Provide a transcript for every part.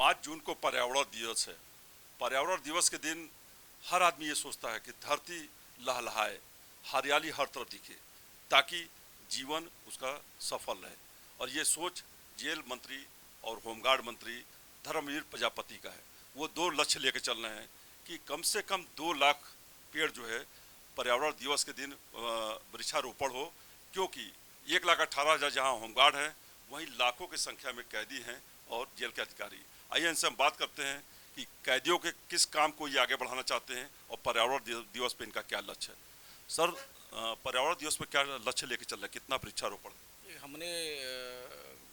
5 जून को पर्यावरण दिवस है। पर्यावरण दिवस के दिन हर आदमी ये सोचता है कि धरती लहलहाए, हरियाली हर तरफ दिखे, ताकि जीवन उसका सफल रहे। और ये सोच जेल मंत्री और होमगार्ड मंत्री धर्मवीर प्रजापति का है। वो 2 लक्ष्य लेकर चल रहे हैं कि कम से कम 2 लाख पेड़ जो है पर्यावरण दिवस के दिन वृक्षारोपण हो, क्योंकि 1,18,000 जहाँ होमगार्ड हैं, वहीं लाखों की संख्या में कैदी हैं और जेल के अधिकारी। आइए इनसे हम बात करते हैं कि कैदियों के किस काम को ये आगे बढ़ाना चाहते हैं और पर्यावरण दिवस पे इनका क्या लक्ष्य है। सर, पर्यावरण दिवस पे क्या लक्ष्य लेके चल रहे हैं, कितना वृक्षारोपण? हमने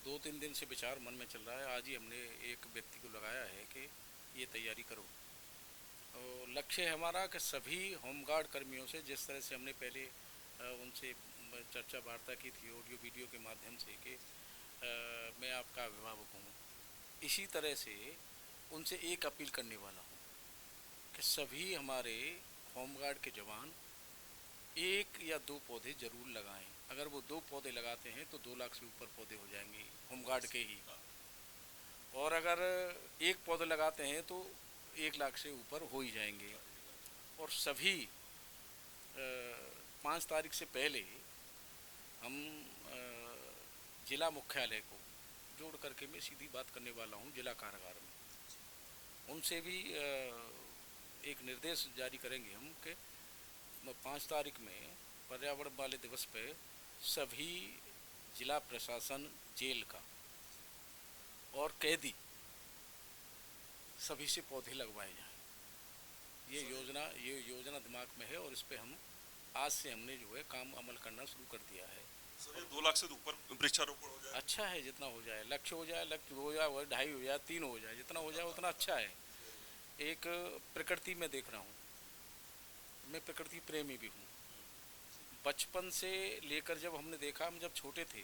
2-3 दिन से विचार मन में चल रहा है। आज ही हमने एक व्यक्ति को लगाया है कि ये तैयारी करो। तो लक्ष्य है हमारा कि सभी होमगार्ड कर्मियों से, जिस तरह से हमने पहले उनसे चर्चा वार्ता की थी ऑडियो वीडियो के माध्यम से कि मैं आपका अभिभावक हूँ, इसी तरह से उनसे एक अपील करने वाला हूँ कि सभी हमारे होमगार्ड के जवान 1 या 2 पौधे जरूर लगाएं। अगर वो 2 पौधे लगाते हैं तो 2 लाख से ऊपर पौधे हो जाएंगे होमगार्ड के ही, और अगर 1 पौधे लगाते हैं तो 1 लाख से ऊपर हो ही जाएंगे। और सभी 5 तारीख से पहले हम जिला मुख्यालय को जोड़ करके मैं सीधी बात करने वाला हूँ जिला कारागार में। उनसे भी एक निर्देश जारी करेंगे हम कि 5 तारीख में पर्यावरण वाले दिवस पे सभी जिला प्रशासन, जेल का और कैदी सभी से पौधे लगवाए जाएं। ये योजना दिमाग में है और इस पे हम आज से हमने जो है काम अमल करना शुरू कर दिया है। सर, ये 2 लाख से ऊपर वृक्षारोपण हो जाए अच्छा है, जितना हो जाए, लक्ष्य हो जाए, 2.5 हो जाए, 3 हो जाए, जितना हो जाए उतना अच्छा है। एक प्रकृति में देख रहा हूँ, मैं प्रकृति प्रेमी भी हूँ। बचपन से लेकर जब हमने देखा, हम जब छोटे थे,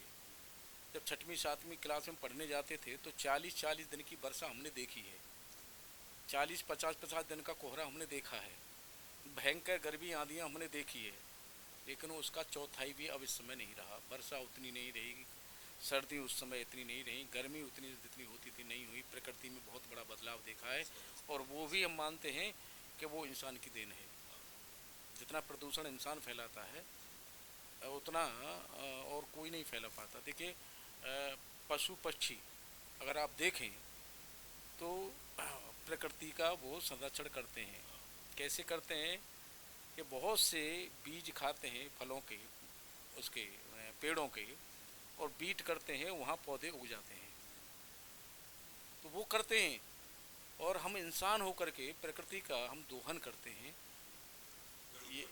जब 6वीं 7वीं क्लास में पढ़ने जाते थे तो 40-40 दिन की वर्षा हमने देखी है, 40-50 दिन का कोहरा हमने देखा है, भयंकर गर्मी आंधियाँ हमने देखी है, लेकिन उसका चौथाई भी अब इस समय नहीं रहा। वर्षा उतनी नहीं रही, सर्दी उस समय इतनी नहीं रही, गर्मी उतनी जितनी होती थी नहीं हुई। प्रकृति में बहुत बड़ा बदलाव देखा है और वो भी हम मानते हैं कि वो इंसान की देन है। जितना प्रदूषण इंसान फैलाता है उतना और कोई नहीं फैला पाता। देखिए, पशु पक्षी अगर आप देखें तो प्रकृति का वो संरक्षण करते हैं। कैसे करते हैं कि बहुत से बीज खाते हैं फलों के, उसके पेड़ों के, और बीट करते हैं, वहाँ पौधे उग जाते हैं। तो वो करते हैं और हम इंसान होकर के प्रकृति का हम दोहन करते हैं। ये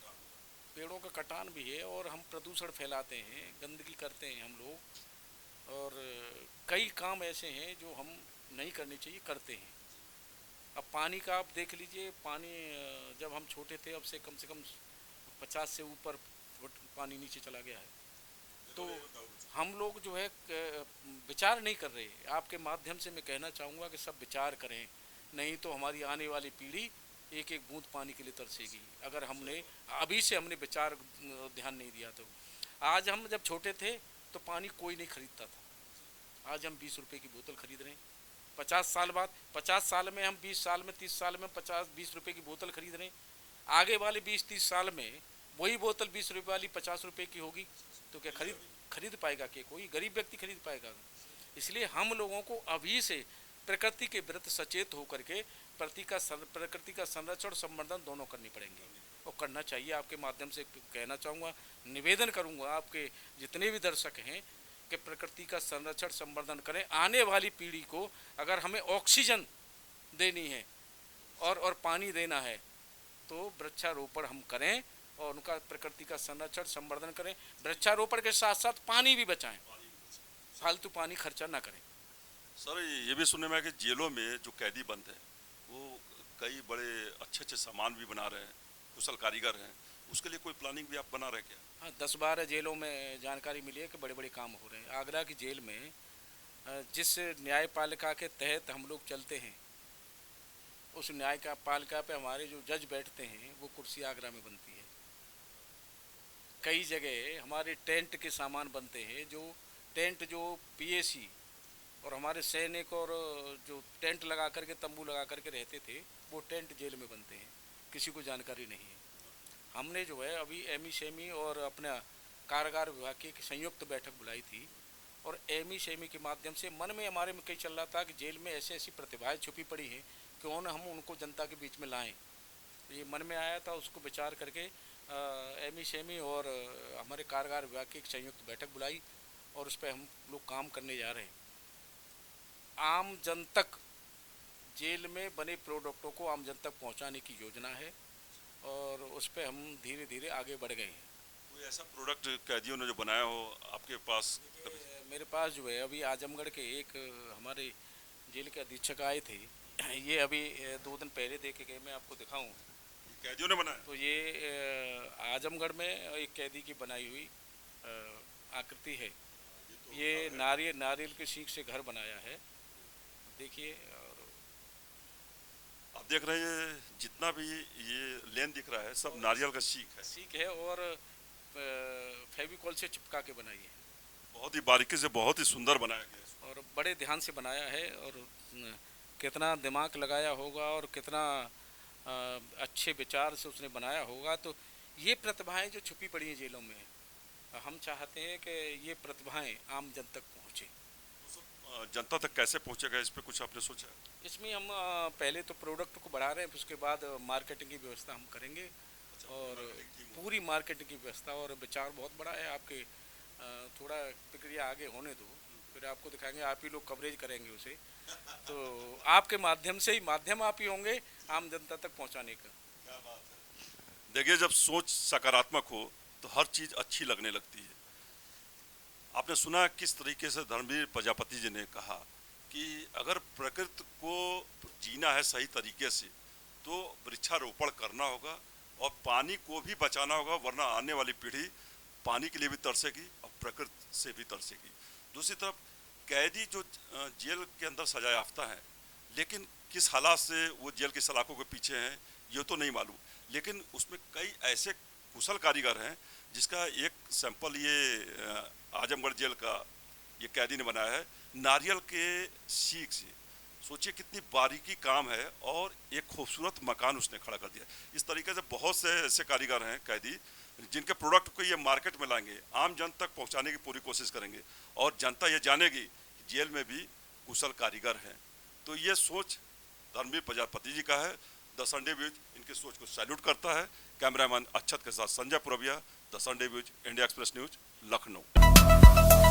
पेड़ों का कटान भी है और हम प्रदूषण फैलाते हैं, गंदगी करते हैं हम लोग, और कई काम ऐसे हैं जो हम नहीं करने चाहिए, करते हैं। अब पानी का आप देख लीजिए, पानी जब हम छोटे थे अब से कम 50 से ऊपर पानी नीचे चला गया है। तो हम लोग जो है विचार नहीं कर रहे। आपके माध्यम से मैं कहना चाहूँगा कि सब विचार करें, नहीं तो हमारी आने वाली पीढ़ी एक एक बूंद पानी के लिए तरसेगी अगर हमने अभी से हमने विचार ध्यान नहीं दिया तो। आज हम जब छोटे थे तो पानी कोई नहीं खरीदता था, आज हम 20 रुपये की बोतल खरीद रहे हैं। 50 साल बाद, 50 साल में हम 20 साल में 30 साल में 50-20 रुपये की बोतल खरीद रहे हैं। आगे वाले 20-30 साल में वही बोतल 20 रुपये वाली 50 रुपये की होगी, तो क्या खरीद पाएगा? कि कोई गरीब व्यक्ति खरीद पाएगा? इसलिए हम लोगों को अभी से प्रकृति के विरुद्ध सचेत होकर के प्रकृति का संरक्षण संवर्धन दोनों करनी पड़ेंगे और करना चाहिए। आपके माध्यम से कहना चाहूँगा, निवेदन करूँगा आपके जितने भी दर्शक हैं कि प्रकृति का संरक्षण संवर्धन करें। आने वाली पीढ़ी को अगर हमें ऑक्सीजन देनी है और पानी देना है तो वृक्षारोपण हम करें और उनका प्रकृति का संरक्षण संवर्धन करें। वृक्षारोपण के साथ साथ पानी भी बचाएं, फालतू पानी खर्चा ना करें। सर, ये भी सुनने में है कि जेलों में जो कैदी बंद हैं वो कई बड़े अच्छे सामान भी बना रहे हैं, कुशल कारीगर हैं, उसके लिए कोई प्लानिंग भी आप बना रहे हैं क्या? हाँ, 10-12 जेलों में जानकारी मिली है कि बड़े बड़े काम हो रहे हैं। आगरा की जेल में जिस न्यायपालिका के तहत हम लोग चलते हैं, उस न्यायपालिका पे हमारे जो जज बैठते हैं वो कुर्सी आगरा में बनती है। कई जगह हमारे टेंट के सामान बनते हैं, जो टेंट जो पीएसी और हमारे सैनिक और जो टेंट लगा करके तंबू लगा करके रहते थे वो टेंट जेल में बनते हैं, किसी को जानकारी नहीं है। हमने जो है अभी एमी शेमी और अपना कारागार विभाग की एक संयुक्त बैठक बुलाई थी और एमी शेमी के माध्यम से मन में हमारे में कई चल रहा था कि जेल में ऐसी ऐसी प्रतिभाएं छुपी पड़ी हैं क्यों न हम उनको जनता के बीच में लाएं। तो ये मन में आया था, उसको विचार करके एमी शेमी और हमारे कारागार विभाग की एक संयुक्त बैठक बुलाई और उस पर हम लोग काम करने जा रहे हैं। आम जन तक जेल में बने प्रोडक्टों को आम जन तक पहुंचाने की योजना है और उस पर हम धीरे धीरे आगे बढ़ गए हैं। कोई ऐसा प्रोडक्ट कैदियों ने जो बनाया हो आपके पास? मेरे पास जो है अभी आजमगढ़ के एक हमारे जेल के अधीक्षक आए थे, ये अभी 2 दिन पहले देखे गए, मैं आपको दिखाऊं। कैदियों ने बनाया? तो ये आजमगढ़ में एक कैदी की बनाई हुई आकृति है। ये नारियल के सीख से घर बनाया है, देखिए। और आप देख रहे हैं जितना भी ये लेन दिख रहा है सब नारियल का सीख है और फेविकॉल से चिपका के बनाई है। बहुत ही बारीकी से बहुत ही सुंदर बनाया गया है और बड़े ध्यान से बनाया है और कितना दिमाग लगाया होगा और कितना अच्छे विचार से उसने बनाया होगा। तो ये प्रतिभाएं जो छुपी पड़ी हैं जेलों में, हम चाहते हैं कि ये प्रतिभाएं आम जन तक पहुँचे। तो जनता तक कैसे पहुंचेगा, इस पे कुछ आपने सोचा? इसमें हम पहले तो प्रोडक्ट को बढ़ा रहे हैं, फिर उसके बाद मार्केटिंग की व्यवस्था हम करेंगे और पूरी मार्केटिंग की व्यवस्था। और विचार बहुत बड़ा है आपके, थोड़ा प्रक्रिया आगे होने दो, फिर आपको दिखाएंगे, आप ही लोग कवरेज करेंगे उसे। तो आपके माध्यम से ही, माध्यम आप ही होंगे आम जनता तक पहुंचाने का। क्या बात है। देखिए, जब सोच सकारात्मक हो तो हर चीज़ अच्छी लगने लगती है। आपने सुना किस तरीके से धर्मवीर प्रजापति जी ने कहा कि अगर प्रकृति को जीना है सही तरीके से तो वृक्षारोपण करना होगा और पानी को भी बचाना होगा, वरना आने वाली पीढ़ी पानी के लिए भी तरसेगी और प्रकृति से भी तरसेगी। दूसरी तरफ कैदी जो जेल के अंदर सजा याफ्ता है, लेकिन किस हालात से वो जेल की सलाखों के पीछे हैं ये तो नहीं मालूम, लेकिन उसमें कई ऐसे कुशल कारीगर हैं जिसका एक सैंपल ये आजमगढ़ जेल का ये कैदी ने बनाया है नारियल के सीख से। सोचिए कितनी बारीकी काम है और एक खूबसूरत मकान उसने खड़ा कर दिया। इस तरीके से बहुत से ऐसे कारीगर हैं कैदी जिनके प्रोडक्ट को ये मार्केट में लाएंगे, आम जन तक पहुंचाने की पूरी कोशिश करेंगे और जनता ये जानेगी कि जेल में भी कुशल कारीगर हैं। तो ये सोच धर्मवीर प्रजापति जी का है। द संडे व्यूज इनकी सोच को सैल्यूट करता है। कैमरामैन अक्षत के साथ Sanjay Purbiya, the Sunday views, India express news, Lucknow.